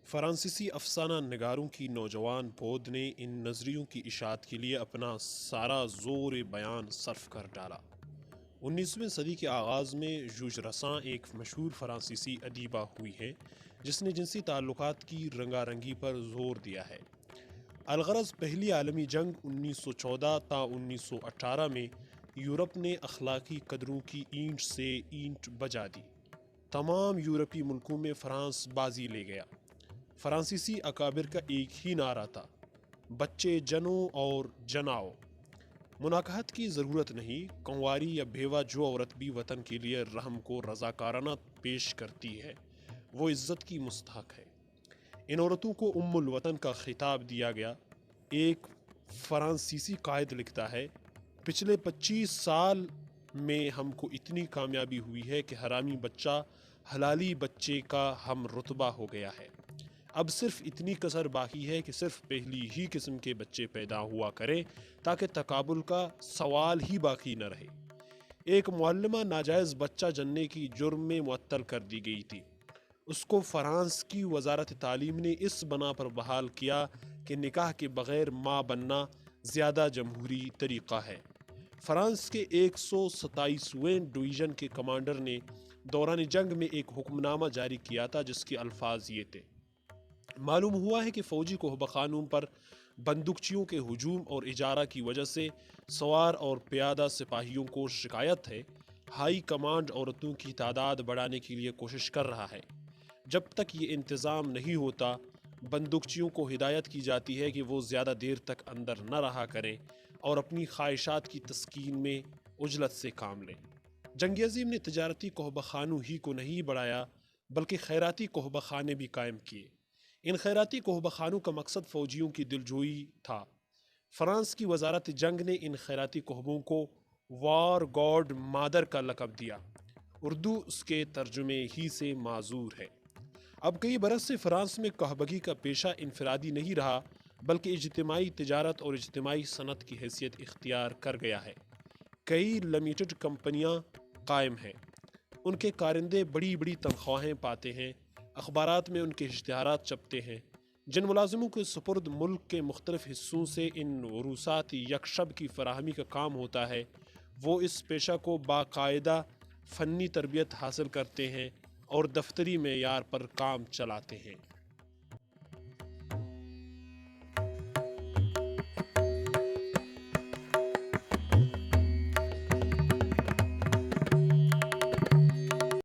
فرانسیسی افسانہ نگاروں کی نوجوان بود نے ان نظریوں کی اشاعت کے لیے اپنا سارا زور بیان صرف کر ڈالا۔ 19ویں صدی کے آغاز میں ژوژ رساں ایک مشہور فرانسیسی ادیبہ ہوئی ہے جس نے جنسی تعلقات کی رنگا رنگی پر زور دیا ہے۔ الغرض پہلی عالمی جنگ 1914 تا 1918 میں یورپ نے اخلاقی قدروں کی اینٹ سے اینٹ بجا دی۔ تمام یورپی ملکوں میں فرانس بازی لے گیا۔ فرانسیسی اکابر کا ایک ہی نعرہ تھا: بچے جنو اور جناؤ۔ مناکحت کی ضرورت نہیں، کنواری یا بیوہ جو عورت بھی وطن کے لیے رحم کو رضاکارانہ پیش کرتی ہے وہ عزت کی مستحق ہے۔ ان عورتوں کو ام الوطن کا خطاب دیا گیا۔ ایک فرانسیسی قائد لکھتا ہے: پچھلے 25 سال میں ہم کو اتنی کامیابی ہوئی ہے کہ حرامی بچہ حلالی بچے کا ہم رتبہ ہو گیا ہے۔ اب صرف اتنی کسر باقی ہے کہ صرف پہلی ہی قسم کے بچے پیدا ہوا کریں تاکہ تقابل کا سوال ہی باقی نہ رہے۔ ایک معلمہ ناجائز بچہ جننے کی جرم میں معطل کر دی گئی تھی۔ اس کو فرانس کی وزارت تعلیم نے اس بنا پر بحال کیا کہ نکاح کے بغیر ماں بننا زیادہ جمہوری طریقہ ہے۔ فرانس کے 127ویں ڈویژن کے کمانڈر نے دوران جنگ میں ایک حکم نامہ جاری کیا تھا جس کے الفاظ یہ تھے: معلوم ہوا ہے کہ فوجی کوہبہ خانوں پر بندوقچیوں کے ہجوم اور اجارہ کی وجہ سے سوار اور پیادہ سپاہیوں کو شکایت ہے۔ ہائی کمانڈ عورتوں کی تعداد بڑھانے کے لیے کوشش کر رہا ہے۔ جب تک یہ انتظام نہیں ہوتا بندوقچیوں کو ہدایت کی جاتی ہے کہ وہ زیادہ دیر تک اندر نہ رہا کریں اور اپنی خواہشات کی تسکین میں عجلت سے کام لیں۔ جنگ عظیم نے تجارتی کوہبہ خانوں ہی کو نہیں بڑھایا بلکہ خیراتی کوہبہ خانے بھی قائم کیے۔ ان خیراتی کوہبہ خانوں کا مقصد فوجیوں کی دلجوئی تھا۔ فرانس کی وزارت جنگ نے ان خیراتی کوہبوں کو وار گاڈ مادر کا لقب دیا۔ اردو اس کے ترجمے ہی سے معذور ہے۔ اب کئی برس سے فرانس میں کوہبگی کا پیشہ انفرادی نہیں رہا بلکہ اجتماعی تجارت اور اجتماعی صنعت کی حیثیت اختیار کر گیا ہے۔ کئی لمیٹڈ کمپنیاں قائم ہیں۔ ان کے کارندے بڑی بڑی تنخواہیں پاتے ہیں۔ اخبارات میں ان کے اشتہارات چھپتے ہیں۔ جن ملازموں کے سپرد ملک کے مختلف حصوں سے ان وروثات یکشب کی فراہمی کا کام ہوتا ہے وہ اس پیشہ کو باقاعدہ فنی تربیت حاصل کرتے ہیں اور دفتری معیار پر کام چلاتے ہیں۔